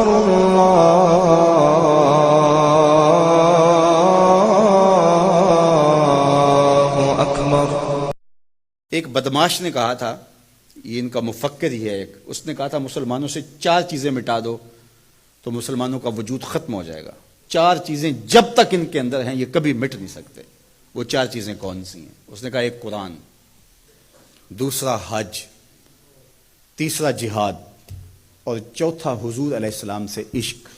أكبر الله أكبر۔ ایک بدماش نے کہا تھا، یہ ان کا مفکر ہی ہے ایک، اس نے کہا تھا مسلمانوں سے 4 چیزیں مٹا دو تو مسلمانوں کا وجود ختم ہو جائے گا۔ 4 چیزیں جب تک ان کے اندر ہیں یہ کبھی مٹ نہیں سکتے۔ وہ 4 چیزیں کون سی ہیں؟ اس نے کہا ایک قرآن، دوسرا حج، تیسرا جہاد، اور چوتھا حضور علیہ السلام سے عشق۔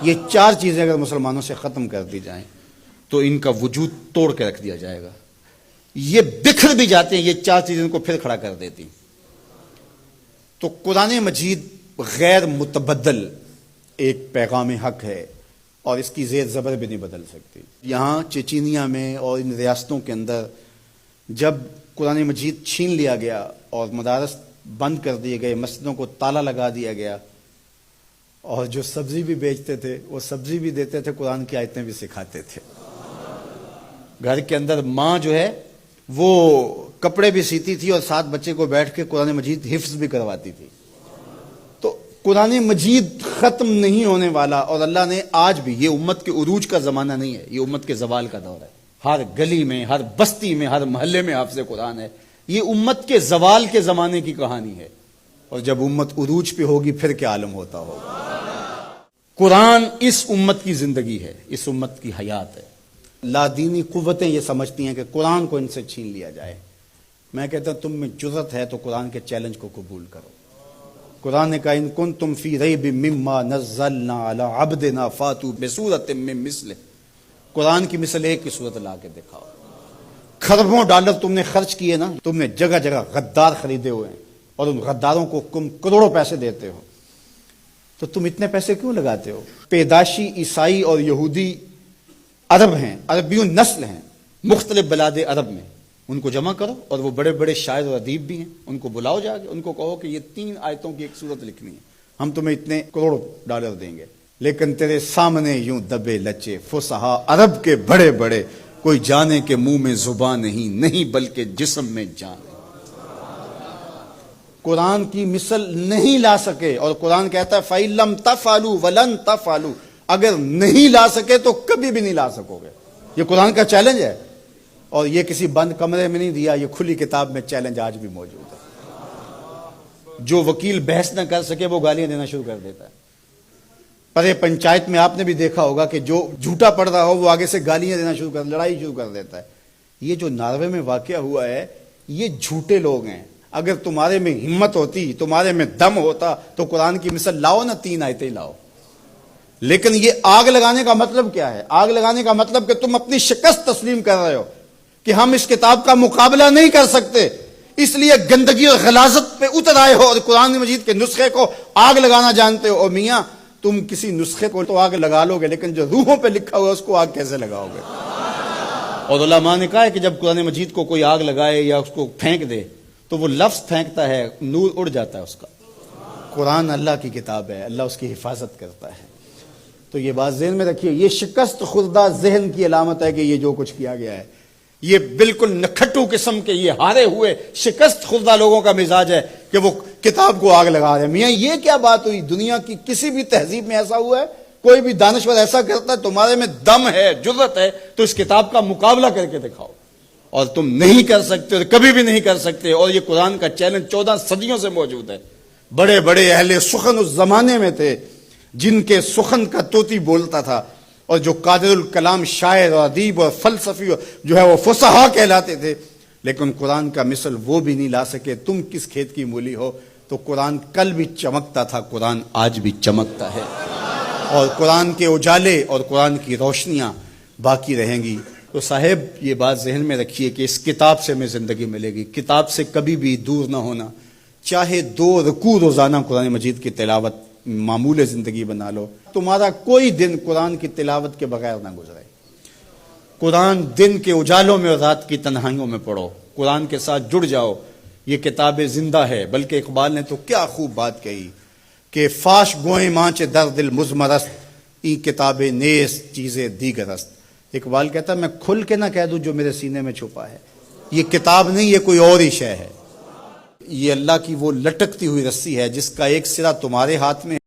یہ 4 چیزیں اگر مسلمانوں سے ختم کر دی جائیں تو ان کا وجود توڑ کے رکھ دیا جائے گا۔ یہ بکھر بھی جاتے ہیں، یہ 4 چیزیں ان کو پھر کھڑا کر دیتی۔ تو قرآن مجید غیر متبدل ایک پیغام حق ہے اور اس کی زیر زبر بھی نہیں بدل سکتی۔ یہاں چچینیا میں اور ان ریاستوں کے اندر جب قرآن مجید چھین لیا گیا اور مدارس بند کر دیے گئے، مسجدوں کو تالا لگا دیا گیا، اور جو سبزی بھی بیچتے تھے وہ سبزی بھی دیتے تھے، قرآن کی آیتیں بھی سکھاتے تھے۔ گھر کے اندر ماں جو ہے وہ کپڑے بھی سیتی تھی اور ساتھ بچے کو بیٹھ کے قرآن مجید حفظ بھی کرواتی تھی۔ تو قرآن مجید ختم نہیں ہونے والا، اور اللہ نے آج بھی، یہ امت کے عروج کا زمانہ نہیں ہے، یہ امت کے زوال کا دور ہے۔ ہر گلی میں، ہر بستی میں، ہر محلے میں حافظ قرآن ہے۔ یہ امت کے زوال کے زمانے کی کہانی ہے، اور جب امت عروج پہ ہوگی پھر کیا عالم ہوتا ہوگا۔ قرآن اس امت کی زندگی ہے، اس امت کی حیات ہے۔ لادینی قوتیں یہ سمجھتی ہیں کہ قرآن کو ان سے چھین لیا جائے۔ میں کہتا ہوں تم میں جرأت ہے تو قرآن کے چیلنج کو قبول کرو۔ قرآن نے کہا ان کنتم فی ریب مما نزلنا علی عبدنا فاتوا بسورۃ من مثلہ۔ قرآن کی مثل ایک کی صورت لا کے دکھاؤ۔ کھربوں ڈالر تم نے خرچ کیے نا، تم نے جگہ جگہ غدار خریدے ہوئے ہیں اور ان غداروں کو تم کروڑوں پیسے دیتے ہو، تو تم اتنے پیسے کیوں لگاتے ہو؟ پیدائشی عیسائی اور یہودی عرب ہیں، عربیون نسل ہیں مختلف بلاد عرب میں، ان کو جمع کرو، اور وہ بڑے بڑے شاعر اور ادیب بھی ہیں، ان کو بلاؤ جا کے، ان کو کہو کہ یہ 3 آیتوں کی ایک صورت لکھنی ہے، ہم تمہیں اتنے کروڑ ڈالر دیں گے۔ لیکن تیرے سامنے یوں دبے لچے فصحا عرب کے بڑے بڑے، کوئی جانے کے منہ میں زبان نہیں بلکہ جسم میں جان ہے۔ قرآن کی مثل نہیں لا سکے، اور قرآن کہتا ہے فَإِن لَمْ تَفْعَلُوا وَلَن تَفْعَلُوا، اگر نہیں لا سکے تو کبھی بھی نہیں لا سکو گے۔ یہ قرآن کا چیلنج ہے، اور یہ کسی بند کمرے میں نہیں دیا، یہ کھلی کتاب میں چیلنج آج بھی موجود ہے۔ جو وکیل بحث نہ کر سکے وہ گالیاں دینا شروع کر دیتا ہے۔ پرے پنچایت میں آپ نے بھی دیکھا ہوگا کہ جو جھوٹا پڑ رہا ہو وہ آگے سے گالیاں دینا شروع کر، لڑائی شروع کر دیتا ہے۔ یہ جو ناروے میں واقعہ ہوا ہے یہ جھوٹے لوگ ہیں۔ اگر تمہارے میں ہمت ہوتی، تمہارے میں دم ہوتا تو قرآن کی مثل لاؤ نا، 3 آیتیں لاؤ۔ لیکن یہ آگ لگانے کا مطلب کیا ہے؟ آگ لگانے کا مطلب کہ تم اپنی شکست تسلیم کر رہے ہو کہ ہم اس کتاب کا مقابلہ نہیں کر سکتے، اس لیے گندگی اور غلاظت پہ اتر آئے ہو اور قرآن مجید کے نسخے کو آگ لگانا جانتے ہو۔ اور میاں تم کسی نسخے کو تو آگ لگا لو گے، لیکن جو روحوں پہ لکھا ہوا ہے اس کو آگ کیسے لگاؤ گے؟ اور علماء نے کہا ہے کہ جب قرآن مجید کو کوئی آگ لگائے یا اس کو پھینک دے تو وہ لفظ پھینکتا ہے، نور اڑ جاتا ہے اس کا۔ قرآن اللہ کی کتاب ہے، اللہ اس کی حفاظت کرتا ہے۔ تو یہ بات ذہن میں رکھیے، یہ شکست خوردہ ذہن کی علامت ہے کہ یہ جو کچھ کیا گیا ہے یہ بالکل نکھٹو قسم کے، یہ ہارے ہوئے شکست خوردہ لوگوں کا مزاج ہے کہ وہ کتاب کو آگ لگا رہے ہیں۔ میاں یہ کیا بات ہوئی؟ دنیا کی کسی بھی تہذیب میں ایسا ہوا ہے؟ کوئی بھی دانشور ایسا کرتا ہے؟ تمہارے میں دم ہے، جرأت ہے تو اس کتاب کا مقابلہ کر کے دکھاؤ، اور تم نہیں کر سکتے اور کبھی بھی نہیں کر سکتے۔ اور یہ قرآن کا چیلنج 14 صدیوں سے موجود ہے۔ بڑے بڑے اہل سخن اس زمانے میں تھے جن کے سخن کا طوطی بولتا تھا، اور جو قادر الکلام شاعر اور ادیب اور فلسفی جو ہے وہ فصحا کہلاتے تھے، لیکن قرآن کا مثل وہ بھی نہیں لا سکے۔ تم کس کھیت کی مولی ہو؟ تو قرآن کل بھی چمکتا تھا، قرآن آج بھی چمکتا ہے، اور قرآن کے اجالے اور قرآن کی روشنیاں باقی رہیں گی۔ تو صاحب یہ بات ذہن میں رکھیے کہ اس کتاب سے ہمیں زندگی ملے گی، کتاب سے کبھی بھی دور نہ ہونا۔ چاہے 2 رکوع روزانہ قرآن مجید کی تلاوت معمول زندگی بنا لو، تمہارا کوئی دن قرآن کی تلاوت کے بغیر نہ گزرے۔ قرآن دن کے اجالوں میں اور رات کی تنہائیوں میں پڑھو، قرآن کے ساتھ جڑ جاؤ۔ یہ کتاب زندہ ہے، بلکہ اقبال نے تو کیا خوب بات کہی کہ فاش گوئیں مانچ در دل مزمرست، این کتاب نیس چیزیں دیگر است۔ اقبال کہتا ہے میں کھل کے نہ کہہ دوں جو میرے سینے میں چھپا ہے، یہ کتاب نہیں، یہ کوئی اور ہی شے ہے۔ یہ اللہ کی وہ لٹکتی ہوئی رسی ہے جس کا ایک سرا تمہارے ہاتھ میں